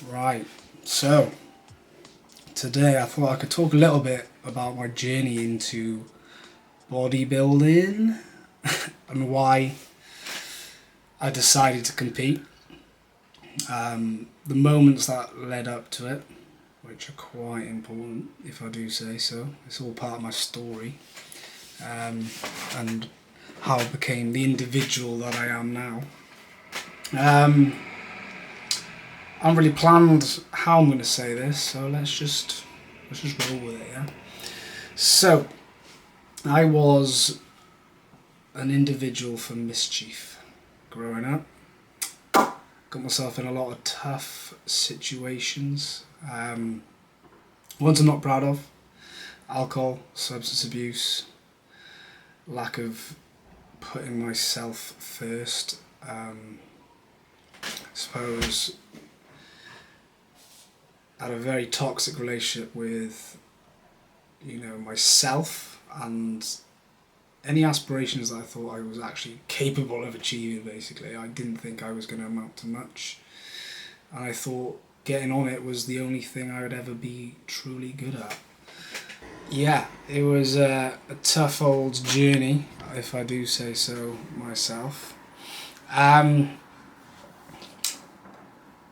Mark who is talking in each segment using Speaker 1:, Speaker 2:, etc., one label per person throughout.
Speaker 1: Right, so today I thought I could talk a little bit about my journey into bodybuilding and why I decided to compete. The moments that led up to it, which are quite important if I do say so. It's all part of my story, and how I became the individual that I am now. I haven't really planned how I'm going to say this, so let's just roll with it, yeah. So, I was an individual for mischief growing up. Got myself in a lot of tough situations. Ones I'm not proud of: alcohol, substance abuse, lack of putting myself first. I suppose I had a very toxic relationship with, myself and any aspirations that I thought I was actually capable of achieving. Basically, I didn't think I was going to amount to much, and I thought getting on it was the only thing I would ever be truly good at. Yeah, it was a tough old journey, if I do say so myself. And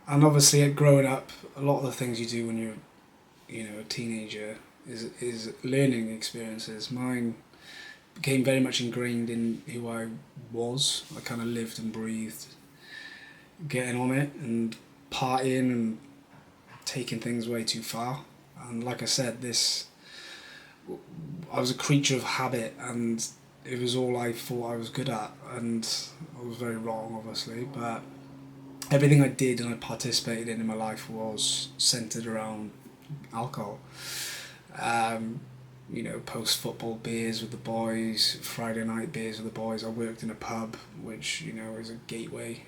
Speaker 1: obviously, growing up, a lot of the things you do when you're, a teenager is learning experiences. Mine became very much ingrained in who I was. I kind of lived and breathed getting on it and partying and taking things way too far. And like I said, I was a creature of habit, and it was all I thought I was good at, and I was very wrong, obviously. But everything I did and I participated in my life was centered around alcohol. Post football beers with the boys, Friday night beers with the boys. I worked in a pub, which is a gateway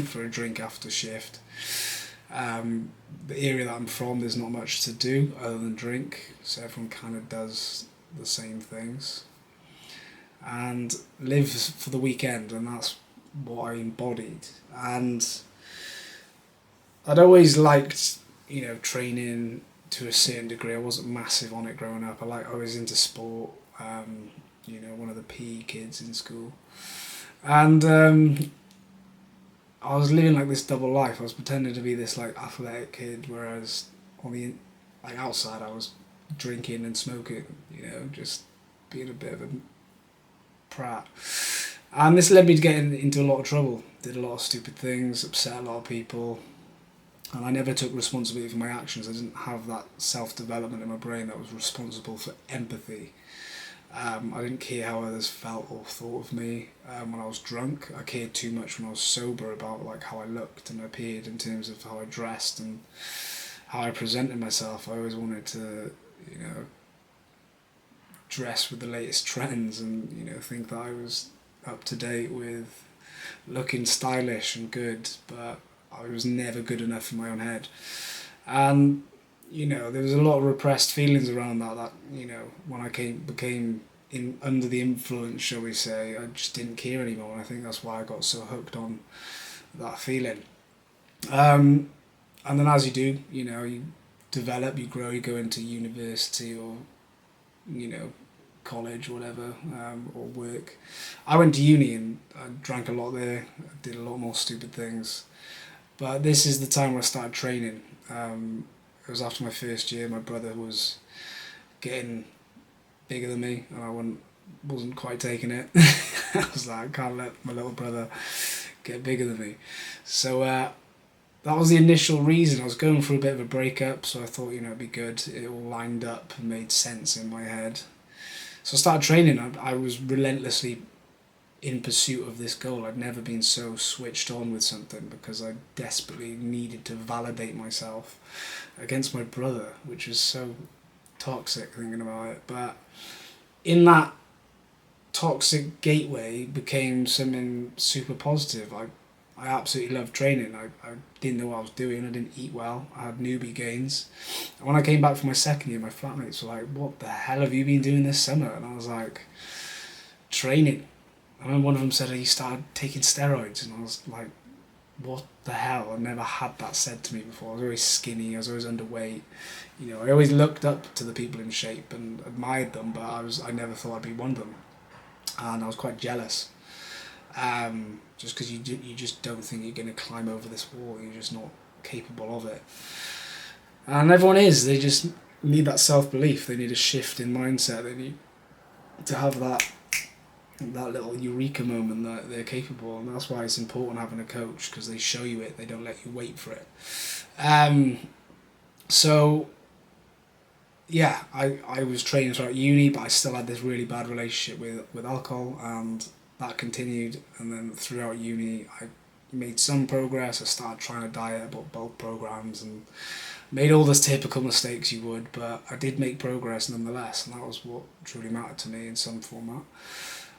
Speaker 1: for a drink after shift. The area that I'm from, there's not much to do other than drink, so everyone kind of does the same things and lives for the weekend, and that's what I embodied. And I'd always liked, training to a certain degree. I wasn't massive on it growing up. I was into sport, one of the PE kids in school. And I was living like this double life. I was pretending to be this like athletic kid, whereas on the outside I was drinking and smoking, just being a bit of a prat. And this led me to getting into a lot of trouble. Did a lot of stupid things, upset a lot of people. And I never took responsibility for my actions. I didn't have that self-development in my brain that was responsible for empathy. I didn't care how others felt or thought of me when I was drunk. I cared too much when I was sober about how I looked and appeared in terms of how I dressed and how I presented myself. I always wanted to, dress with the latest trends and, think that I was up to date with looking stylish and good, but I was never good enough in my own head. And, there was a lot of repressed feelings around that, when I became under the influence, shall we say, I just didn't care anymore. And I think that's why I got so hooked on that feeling. And then as you do, you develop, you grow, you go into university or, college or whatever, or work. I went to uni and I drank a lot there, I did a lot more stupid things. But this is the time where I started training. It was after my first year. My brother was getting bigger than me, and I wasn't quite taking it. I was like, I can't let my little brother get bigger than me. So that was the initial reason. I was going through a bit of a breakup, so I thought, it'd be good. It all lined up and made sense in my head. So I started training. I was relentlessly in pursuit of this goal. I'd never been so switched on with something because I desperately needed to validate myself against my brother, which was so toxic thinking about it. But in that toxic gateway became something super positive. I absolutely loved training. I didn't know what I was doing. I didn't eat well. I had newbie gains. And when I came back for my second year, my flatmates were like, "What the hell have you been doing this summer?" And I was like, "Training." And then one of them said he started taking steroids, and I was like, what the hell? I've never had that said to me before. I was always skinny, I was always underweight. You know, I always looked up to the people in shape and admired them, but I never thought I'd be one of them. And I was quite jealous. Just because you just don't think you're going to climb over this wall, you're just not capable of it. And everyone is, they just need that self-belief, they need a shift in mindset, they need to have that little eureka moment that they're capable, and that's why it's important having a coach, because they show you it, they don't let you wait for it. So yeah, I was training throughout uni, but I still had this really bad relationship with alcohol, and that continued. And then throughout uni I made some progress. I started trying to diet, bought bulk programs, and made all those typical mistakes you would, but I did make progress nonetheless, and that was what truly mattered to me in some format.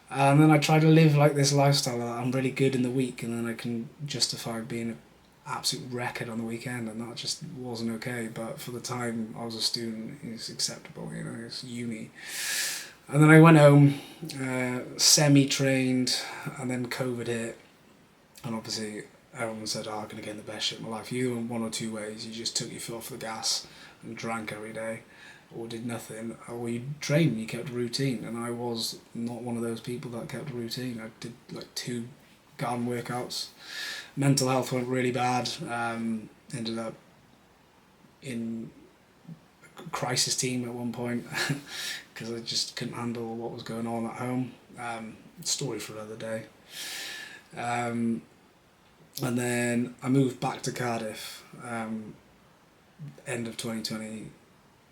Speaker 1: And then I tried to live like this lifestyle that I'm really good in the week, and then I can justify being an absolute wreckhead on the weekend, and that just wasn't okay. But for the time I was a student, it's acceptable, you know, it's uni. And then I went home, semi-trained, and then COVID hit, and obviously everyone said, I'm going to get in the best shape of my life. You in one or two ways. You just took your foot off the gas and drank every day, or did nothing, or you trained and you kept a routine. And I was not one of those people that kept a routine. I did like 2 garden workouts. Mental health went really bad. Ended up in a crisis team at one point because I just couldn't handle what was going on at home. Story for another day. And then I moved back to Cardiff, end of 2020,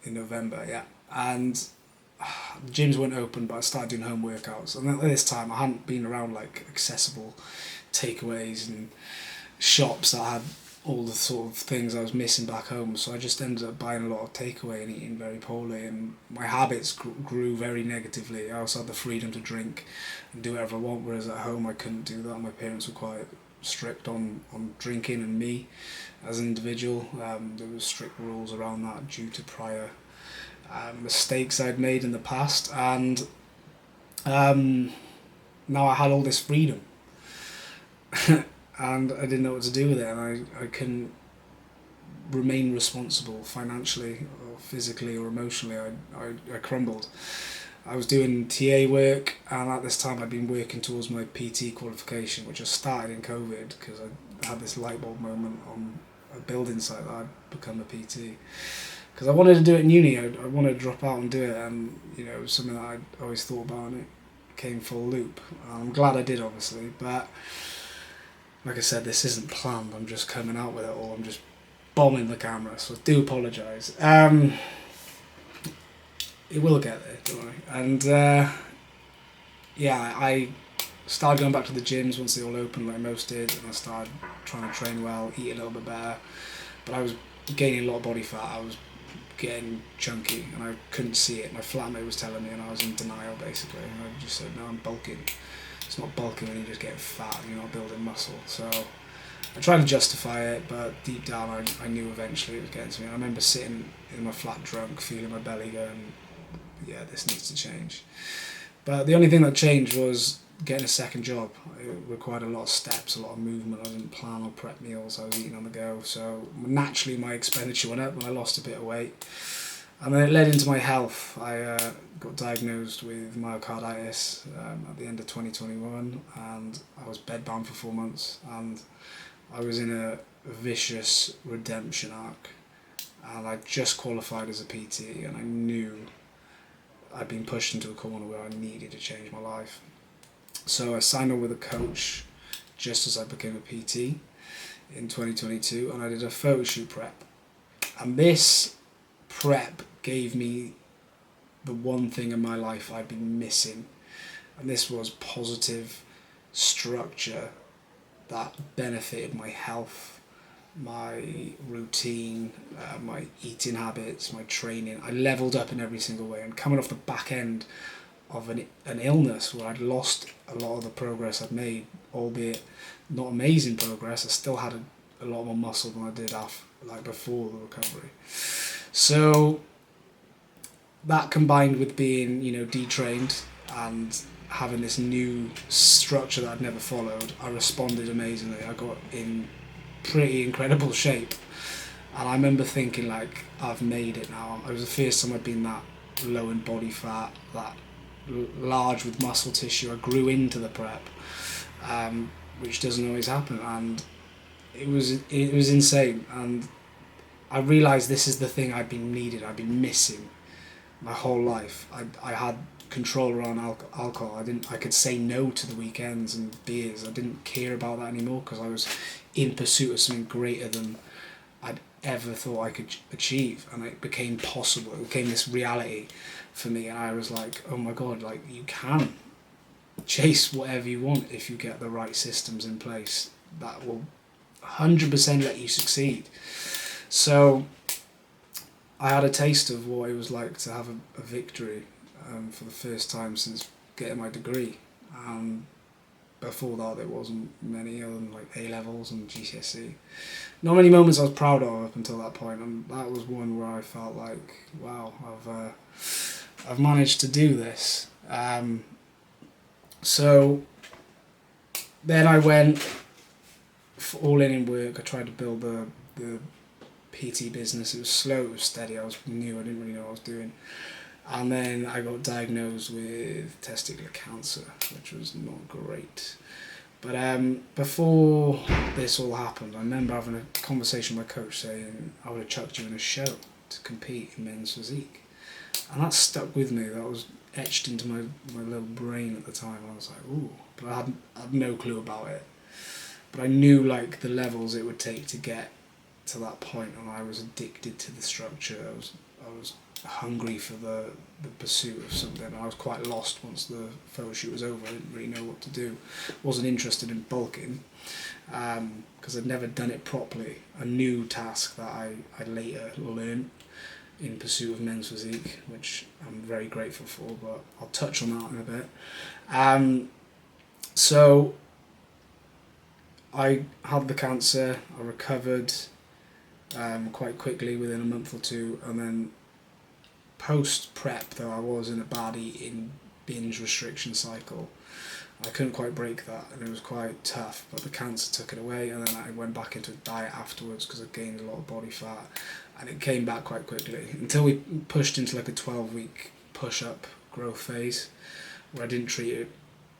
Speaker 1: in November, yeah. And the gyms weren't open, but I started doing home workouts. And at this time, I hadn't been around like accessible takeaways and shops that had all the sort of things I was missing back home. So I just ended up buying a lot of takeaway and eating very poorly. And my habits grew very negatively. I also had the freedom to drink and do whatever I want, whereas at home I couldn't do that. My parents were quite strict on drinking and me as an individual. There were strict rules around that due to prior mistakes I'd made in the past, and now I had all this freedom and I didn't know what to do with it, and I couldn't remain responsible financially or physically or emotionally. I crumbled. I was doing TA work, and at this time I'd been working towards my PT qualification, which I started in COVID because I had this light bulb moment on a building site that I'd become a PT. Because I wanted to do it in uni, I wanted to drop out and do it, and you know, it was something that I'd always thought about, and it came full loop. I'm glad I did, obviously, but like I said, this isn't planned. I'm just coming out with it all. I'm just bombing the camera, so I do apologise. It will get there, don't worry. And yeah, I started going back to the gyms once they all opened, like most did, and I started trying to train well, eat a little bit better. But I was gaining a lot of body fat. I was getting chunky, and I couldn't see it. My flatmate was telling me, and I was in denial basically. And I just said, no, I'm bulking. It's not bulking when you just get fat and you're not building muscle. So I tried to justify it, but deep down I knew eventually it was getting to me. And I remember sitting in my flat drunk, feeling my belly going, yeah, this needs to change. But the only thing that changed was getting a second job. It required a lot of steps, a lot of movement. I didn't plan or prep meals. I was eating on the go. So naturally my expenditure went up and I lost a bit of weight. And then it led into my health. I got diagnosed with myocarditis at the end of 2021, and I was bedbound for 4 months, and I was in a vicious redemption arc. And I just qualified as a PT, and I knew I'd been pushed into a corner where I needed to change my life. So I signed on with a coach just as I became a PT in 2022, and I did a photo shoot prep. And this prep gave me the one thing in my life I'd been missing, and this was positive structure that benefited my health, my routine, my eating habits, my training. I leveled up in every single way, and coming off the back end of an illness where I'd lost a lot of the progress I'd made, albeit not amazing progress, I still had a lot more muscle than I did before the recovery. So that combined with being, detrained and having this new structure that I'd never followed, I responded amazingly. I got in pretty incredible shape. And I remember thinking, like, I've made it now. It was the first time I'd been that low in body fat, that large with muscle tissue. I grew into the prep, which doesn't always happen, and it was insane. And I realised this is the thing I'd been needing. I'd been missing my whole life. I had control around alcohol. I could say no to the weekends and beers. I didn't care about that anymore because I was in pursuit of something greater than I'd ever thought I could achieve, and it became possible. It became this reality for me, and I was like, oh my god, like, you can chase whatever you want if you get the right systems in place that will 100% let you succeed. So I had a taste of what it was like to have a victory for the first time since getting my degree. Before that, there wasn't many other than like A-levels and GCSE. Not many moments I was proud of up until that point, and that was one where I felt like, wow, I've managed to do this. So then I went all in work. I tried to build the PT business. It was slow, it was steady. I was new. I didn't really know what I was doing. And then I got diagnosed with testicular cancer, which was not great. But before this all happened, I remember having a conversation with my coach saying, I would have chucked you in a show to compete in men's physique. And that stuck with me. That was etched into my little brain at the time. I was like, ooh, but I had no clue about it. But I knew like the levels it would take to get to that point, and I was addicted to the structure. I was hungry for the pursuit of something. I was quite lost once the photo shoot was over. I didn't really know what to do. Wasn't interested in bulking because I'd never done it properly. A new task that I later learned in pursuit of men's physique, which I'm very grateful for, but I'll touch on that in a bit. So I had the cancer. I recovered quite quickly within a month or two, and then post prep, though I was in a bad eating binge restriction cycle, I couldn't quite break that, and it was quite tough, but the cancer took it away, and then I went back into a diet afterwards because I gained a lot of body fat, and it came back quite quickly until we pushed into like a 12-week push-up growth phase where I didn't treat it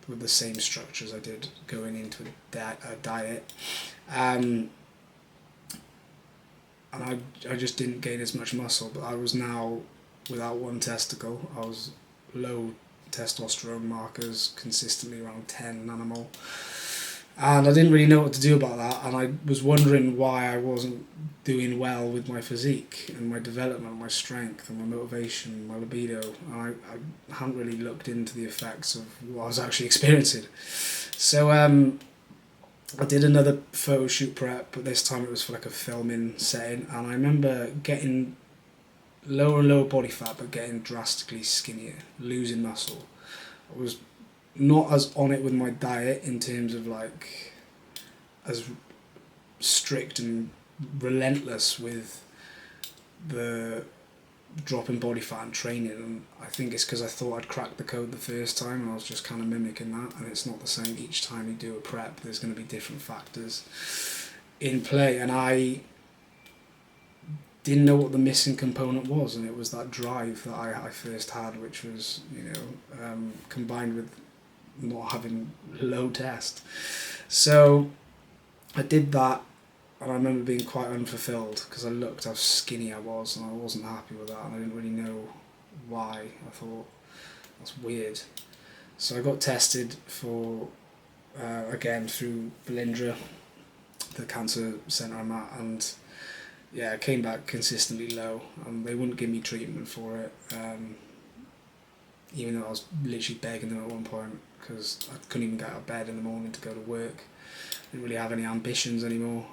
Speaker 1: with the same structure as I did going into a diet. And I just didn't gain as much muscle, but I was now without one testicle. I was low testosterone markers, consistently around 10 nanomole. And I didn't really know what to do about that, and I was wondering why I wasn't doing well with my physique and my development, my strength and my motivation, my libido. And I hadn't really looked into the effects of what I was actually experiencing. So I did another photo shoot prep, but this time it was for like a filming setting, and I remember getting lower and lower body fat but getting drastically skinnier, losing muscle. I was not as on it with my diet in terms of like as strict and relentless with the drop in body fat and training, and I think it's because I thought I'd cracked the code the first time, and I was just kind of mimicking that, and it's not the same each time you do a prep. There's going to be different factors in play, and I didn't know what the missing component was, and it was that drive that I first had, which was, combined with not having low test. So I did that, and I remember being quite unfulfilled because I looked how skinny I was, and I wasn't happy with that, and I didn't really know why. I thought, that's weird. So I got tested for, again, through Belindra, the cancer centre I'm at, and yeah, I came back consistently low, and they wouldn't give me treatment for it, even though I was literally begging them at one point because I couldn't even get out of bed in the morning to go to work. Didn't really have any ambitions anymore.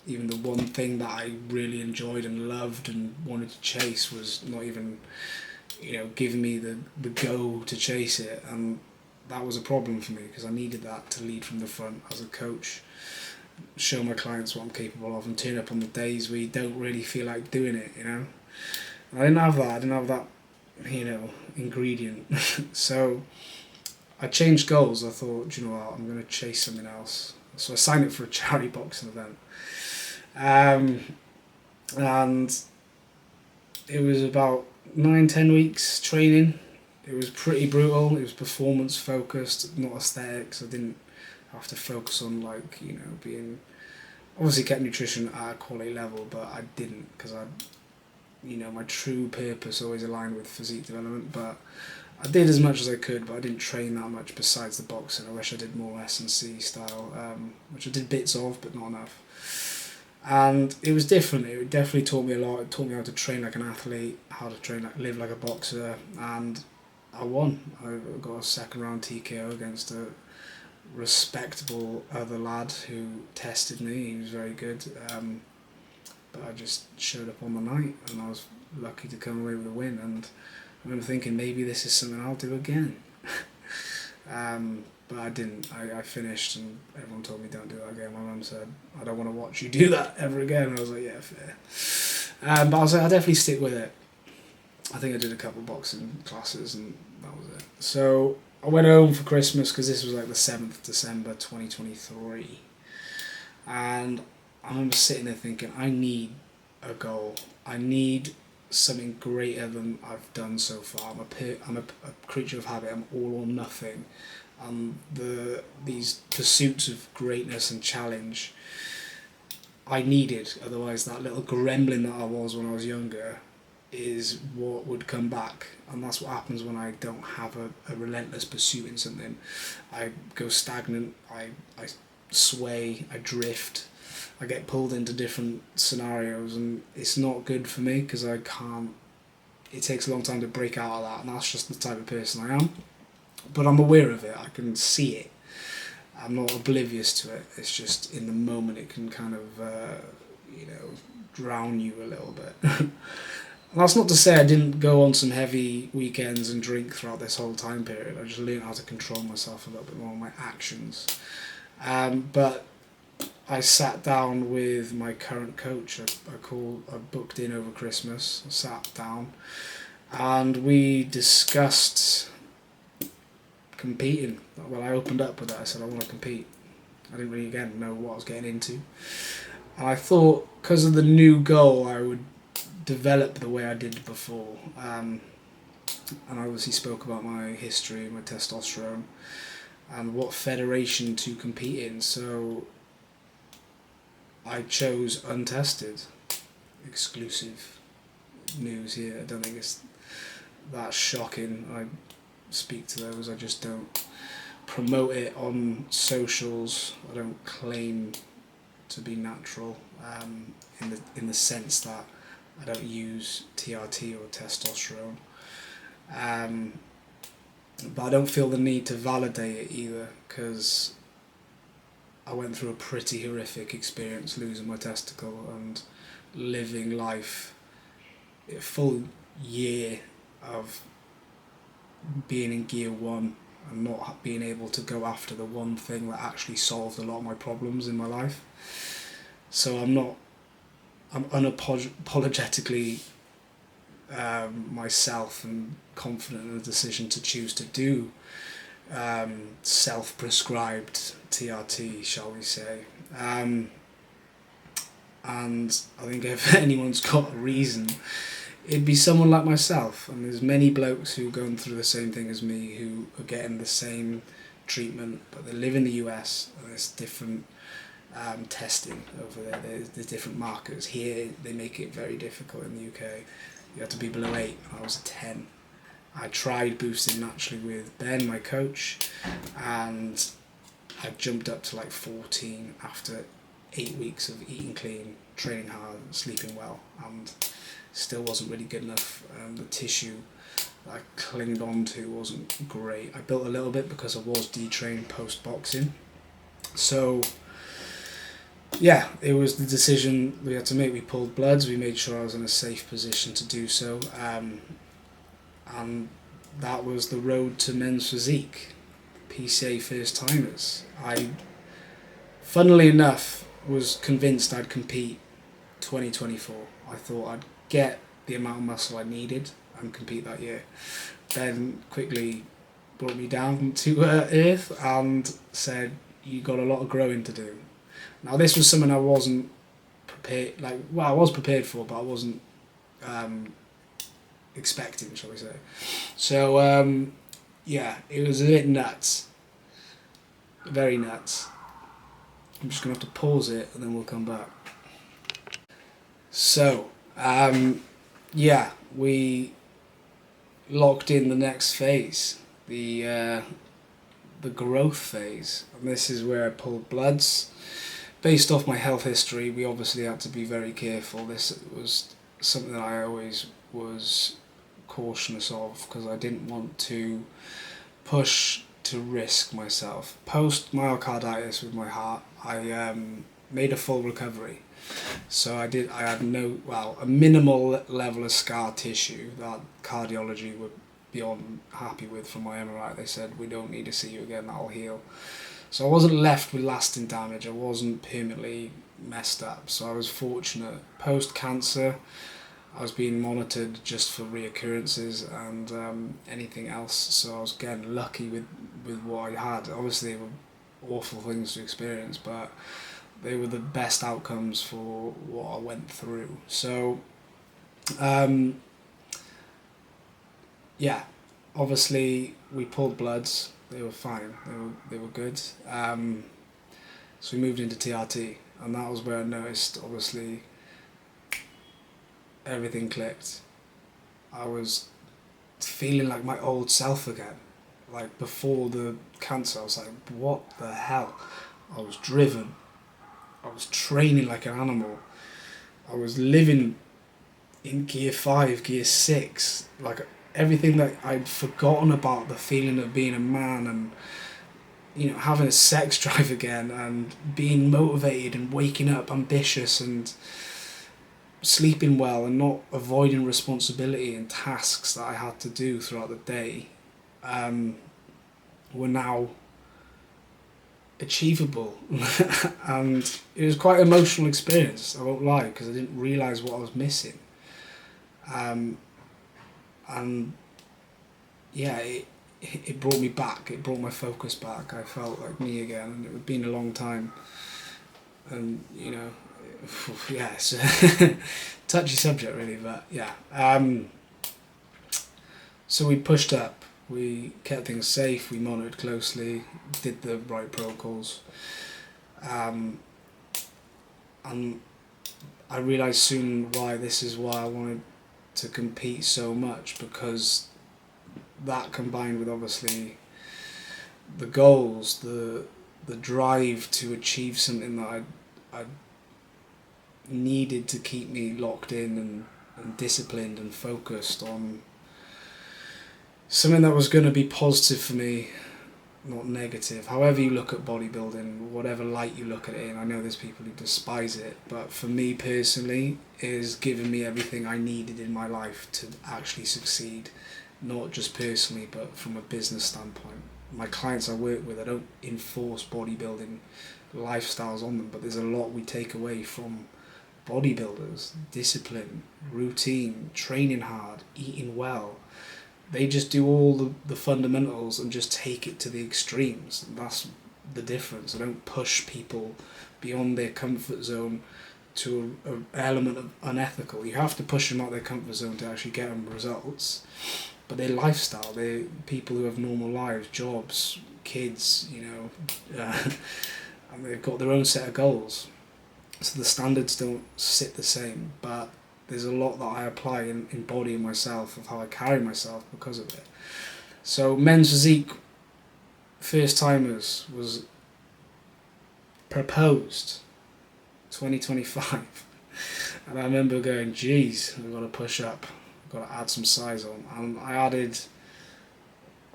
Speaker 1: Even the one thing that I really enjoyed and loved and wanted to chase was not even, giving me the go to chase it, and that was a problem for me because I needed that to lead from the front as a coach, show my clients what I'm capable of, and turn up on the days where you don't really feel like doing it, And I didn't have that. I didn't have that, ingredient. So I changed goals. I thought, do you know what, I'm going to chase something else. So I signed up for a charity boxing event. And it was about 9-10 weeks training. It was pretty brutal. It was performance focused, not aesthetics. I didn't have to focus on like, you know, being, obviously kept nutrition at a quality level, but I didn't, because I, you know, my true purpose always aligned with physique development. But I did as much as I could, but I didn't train that much besides the boxing. I wish I did more S&C style, which I did bits of, but not enough. And it was different. It definitely taught me a lot. It taught me how to train like an athlete, how to train like, live like a boxer, and I won. I got a second round TKO against a respectable other lad who tested me. He was very good, but I just showed up on the night, and I was lucky to come away with a win. And I remember thinking, maybe this is something I'll do again. But I didn't. I finished, and everyone told me don't do that again. My mum said, I don't want to watch you do that ever again. And I was like, yeah, fair. But I was like, I'll definitely stick with it. I think I did a couple of boxing classes, and that was it. So I went home for Christmas, because this was like the 7th December 2023. And I remember sitting there thinking, I need a goal. I need something greater than I've done so far. I'm a creature of habit. I'm all or nothing. These pursuits of greatness and challenge, I needed. Otherwise, that little gremlin that I was when I was younger is what would come back. And that's what happens when I don't have a relentless pursuit in something. I go stagnant, I sway, I drift, I get pulled into different scenarios, and it's not good for me, because I can't, it takes a long time to break out of that, and that's just the type of person I am. But I'm aware of it, I can see it. I'm not oblivious to it. It's just in the moment it can kind of, you know, drown you a little bit. And that's not to say I didn't go on some heavy weekends and drink throughout this whole time period. I just learned how to control myself a little bit more on my actions. But I sat down with my current coach. I booked in over Christmas. I sat down, and we discussed competing. Well, I opened up with that. I said, I want to compete. I didn't really, again, know what I was getting into. And I thought, because of the new goal, I would develop the way I did before. And I obviously spoke about my history, my testosterone, and what federation to compete in. So I chose untested. Exclusive news here. I don't think it's that shocking. I speak to those. I just don't promote it on socials. I don't claim to be natural, in the sense that I don't use TRT or testosterone. But I don't feel the need to validate it either, because I went through a pretty horrific experience losing my testicle and living life a full year of being in gear one and not being able to go after the one thing that actually solved a lot of my problems in my life. So I'm unapologetically myself, and confident in the decision to choose to do self-prescribed TRT, shall we say. And I think if anyone's got a reason, it'd be someone like myself. And there's many blokes who are going through the same thing as me, who are getting the same treatment, but they live in the US, and there's different testing over there. There's different markers. Here they make it very difficult. In the UK you have to be below 8. I was a 10. I tried boosting naturally with Ben, my coach, and I jumped up to like 14 after 8 weeks of eating clean, training hard, sleeping well, and still wasn't really good enough. The tissue that I clinged on to wasn't great. I built a little bit because I was detrained post-boxing. So yeah, it was the decision we had to make. We pulled bloods, we made sure I was in a safe position to do so, and that was the road to men's physique, PCA first timers. I, funnily enough, was convinced I'd compete 2024. I thought I'd get the amount of muscle I needed and compete that year. Ben quickly brought me down to earth and said, you got a lot of growing to do. Now this was something I wasn't prepared, I was prepared for, but I wasn't expecting, shall we say. So yeah, it was a bit nuts, very nuts. I'm just gonna have to pause it and then we'll come back. So yeah, we locked in the next phase, the growth phase, and this is where I pulled bloods. Based off my health history, we obviously had to be very careful. This was something that I always was cautious of, because I didn't want to push to risk myself. Post myocarditis with my heart, I made a full recovery. So I had a minimal level of scar tissue that cardiology were beyond happy with from my MRI. They said, we don't need to see you again, that'll heal. So I wasn't left with lasting damage, I wasn't permanently messed up. So I was fortunate. Post cancer, I was being monitored just for reoccurrences and anything else. So I was getting lucky with what I had. Obviously they were awful things to experience, but they were the best outcomes for what I went through. So yeah, obviously we pulled bloods. They were fine. They were good. So we moved into TRT, and that was where I noticed, obviously, everything clicked. I was feeling like my old self again. Like before the cancer, I was like, what the hell? I was driven. I was training like an animal. I was living in gear 5, gear 6, like everything that I'd forgotten about, the feeling of being a man and, you know, having a sex drive again and being motivated and waking up ambitious and sleeping well and not avoiding responsibility and tasks that I had to do throughout the day were now achievable. And it was quite an emotional experience, I won't lie, because I didn't realise what I was missing. And yeah, it brought me back, it brought my focus back. I felt like me again, and it had been a long time. And, you know, yeah, it's a touchy subject really, but yeah. So we pushed up, we kept things safe, we monitored closely, did the right protocols. And I realised soon why I wanted to compete so much, because that combined with obviously the goals, the drive to achieve something that I needed to keep me locked in and disciplined and focused on something that was going to be positive for me, not negative. However you look at bodybuilding, whatever light you look at it in, I know there's people who despise it, but for me personally, it has given me everything I needed in my life to actually succeed, not just personally, but from a business standpoint. My clients I work with, I don't enforce bodybuilding lifestyles on them, but there's a lot we take away from bodybuilders: discipline, routine, training hard, eating well. They just do all the fundamentals and just take it to the extremes. That's the difference. I don't push people beyond their comfort zone to an element of unethical. You have to push them out their comfort zone to actually get them results. But their lifestyle, they're people who have normal lives, jobs, kids, you know, and they've got their own set of goals. So the standards don't sit the same, but there's a lot that I apply in embodying myself, of how I carry myself because of it. So men's physique, first timers, was proposed 2025. And I remember going, geez, I've got to push up, I've got to add some size on. And I added,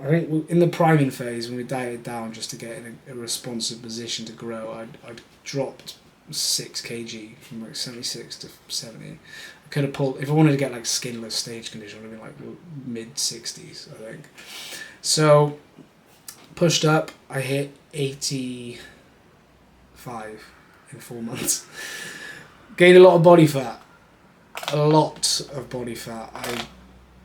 Speaker 1: I think in the priming phase, when we dieted down just to get in a responsive position to grow, I'd dropped 6 kg from like 76 to 70. I could have pulled, if I wanted to get like skinless stage condition, I would have been like mid 60s, I think. So pushed up, I hit 85 in 4 months. Gained a lot of body fat, I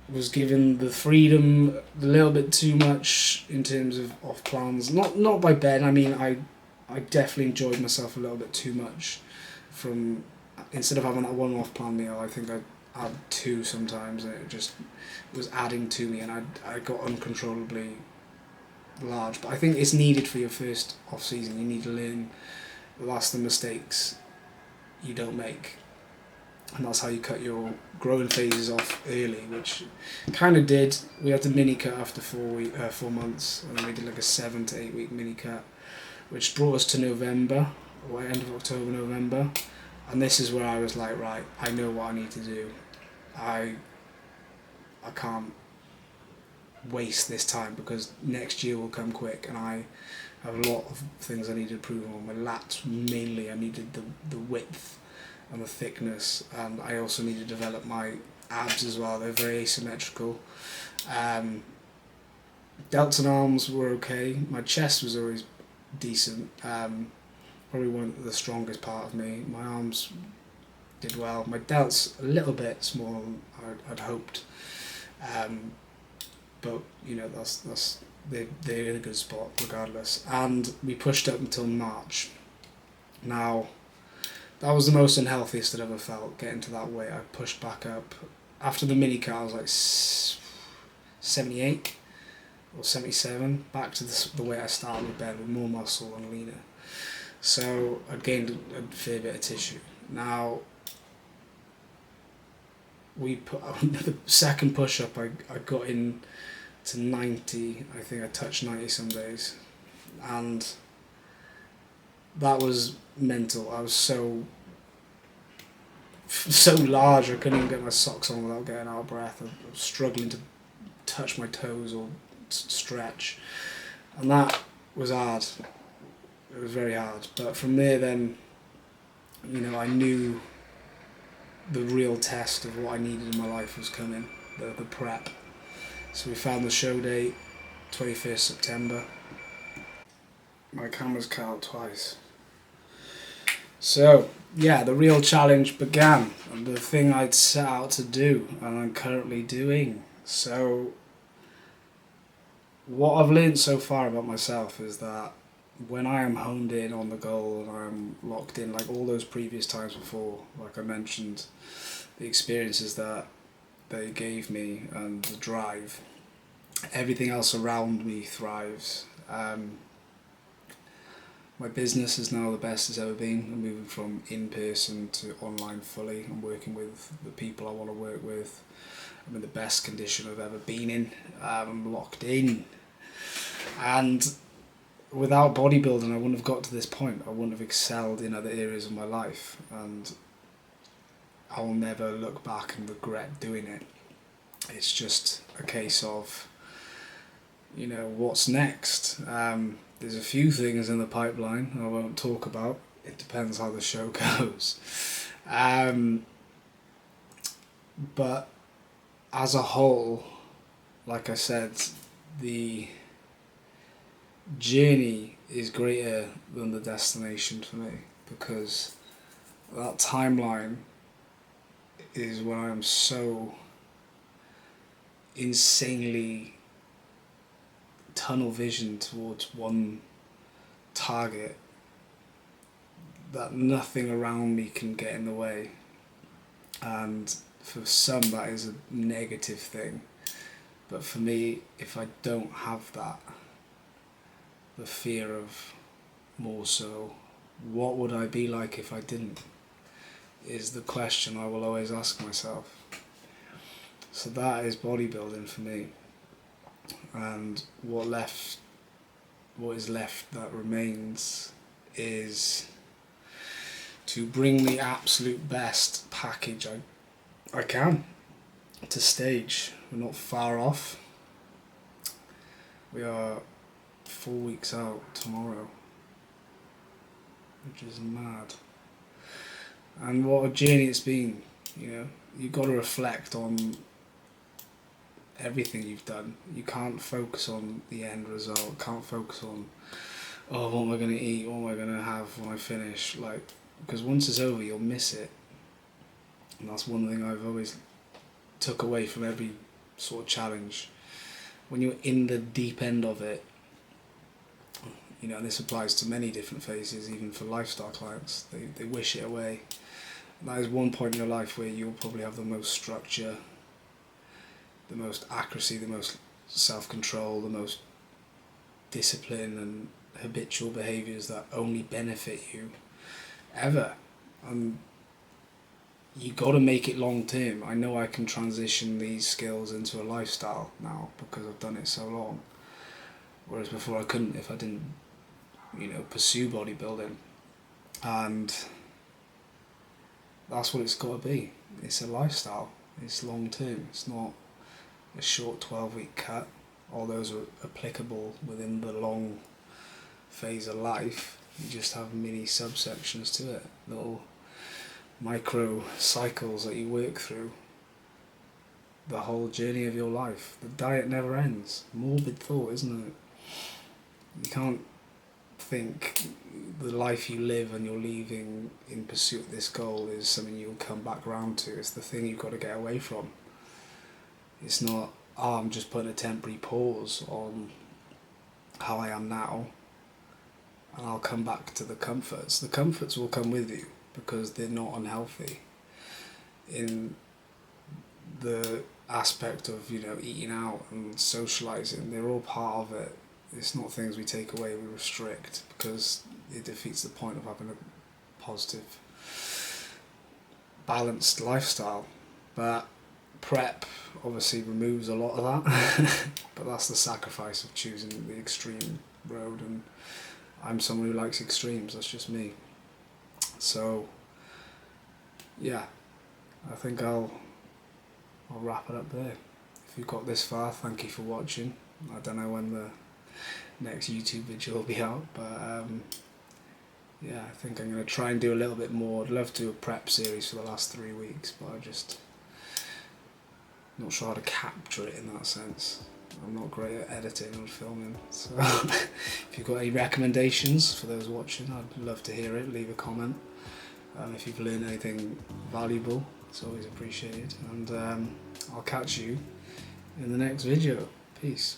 Speaker 1: was given the freedom, a little bit too much in terms of off plans, not by Ben. I mean, I I definitely enjoyed myself a little bit too much. From instead of having that one-off plan meal, I think I had two sometimes, and it just was adding to me, and I got uncontrollably large. But I think it's needed for your first off season. You need to learn that's the mistakes you don't make, and that's how you cut your growing phases off early, which kind of did. We had the mini cut after 4 months, and then we did like a 7 to 8 week mini cut, which brought us to November, or end of October, November, and this is where I was like, right, I know what I need to do. I can't waste this time, because next year will come quick, and I have a lot of things I need to improve on. My lats mainly, I needed the width and the thickness, and I also need to develop my abs as well. They're very asymmetrical. Delts and arms were okay. My chest was always decent. Probably wasn't the strongest part of me. My arms did well. My delts a little bit smaller than I'd hoped, but you know they're in a good spot regardless. And we pushed up until March. Now, that was the most unhealthiest I'd ever felt, getting to that weight. I pushed back up. After the mini cut, I was like 78 or 77, back to the weight I started with bed, with more muscle and leaner. So I'd gained a fair bit of tissue. Now, we put the second push up, I got in to 90. I think I touched 90 some days, and that was mental. I was so large I couldn't even get my socks on without getting out of breath. I was struggling to touch my toes or stretch, and that was hard. It was very hard. But from there then, you know, I knew the real test of what I needed in my life was coming, the prep. So we found the show date, 21st September. My camera's cut out twice. So, yeah, the real challenge began, and the thing I'd set out to do, and I'm currently doing. So, what I've learned so far about myself is that when I am honed in on the goal and I'm locked in, like all those previous times before, like I mentioned, the experiences that they gave me and the drive, everything else around me thrives. My business is now the best it's ever been. I'm moving from in-person to online fully. I'm working with the people I want to work with. I'm in the best condition I've ever been in. I'm locked in. And without bodybuilding, I wouldn't have got to this point. I wouldn't have excelled in other areas of my life. And I will never look back and regret doing it. It's just a case of, you know, what's next? There's a few things in the pipeline I won't talk about. It depends how the show goes. But as a whole, like I said, the journey is greater than the destination for me, because that timeline is when I am so insanely tunnel vision towards one target that nothing around me can get in the way. And for some that is a negative thing, but for me, if I don't have that, the fear of more so, what would I be like if I didn't, is the question I will always ask myself. So that is bodybuilding for me. And what is left that remains is to bring the absolute best package I can to stage. We're not far off. We are 4 weeks out tomorrow, which is mad. And what a journey it's been. You know, you've got to reflect on everything you've done. You can't focus on the end result. Can't focus on, oh, what am I going to eat? What am I going to have when I finish? Like, because once it's over, you'll miss it. And that's one thing I've always took away from every sort of challenge. When you're in the deep end of it, You know, and this applies to many different phases, even for lifestyle clients. They wish it away. And that is one point in your life where you'll probably have the most structure, the most accuracy, the most self-control, the most discipline and habitual behaviours that only benefit you ever. And you got to make it long term. I know I can transition these skills into a lifestyle now because I've done it so long, whereas before I couldn't if I didn't, you know, pursue bodybuilding. And that's what it's got to be. It's a lifestyle. It's long term. It's not a short 12-week cut. All those are applicable within the long phase of life. You just have mini subsections to it, little micro cycles that you work through the whole journey of your life. The diet never ends. Morbid thought, isn't it? You can't think the life you live and you're leaving in pursuit of this goal is something you'll come back round to. It's the thing you've got to get away from. It's not, oh, I'm just putting a temporary pause on how I am now and I'll come back to the comforts. The comforts will come with you because they're not unhealthy. In the aspect of, you know, eating out and socialising, they're all part of it. It's not things we take away, we restrict, because it defeats the point of having a positive, balanced lifestyle. But prep obviously removes a lot of that, but that's the sacrifice of choosing the extreme road, and I'm someone who likes extremes, that's just me. So yeah, I think I'll wrap it up there. If you've got this far, thank you for watching. I don't know when the next YouTube video will be out, but yeah, I think I'm going to try and do a little bit more. I'd love to do a prep series for the last 3 weeks, but I'm just not sure how to capture it in that sense. I'm not great at editing or filming, so if you've got any recommendations for those watching, I'd love to hear it. Leave a comment. If you've learned anything valuable, it's always appreciated, and I'll catch you in the next video. Peace.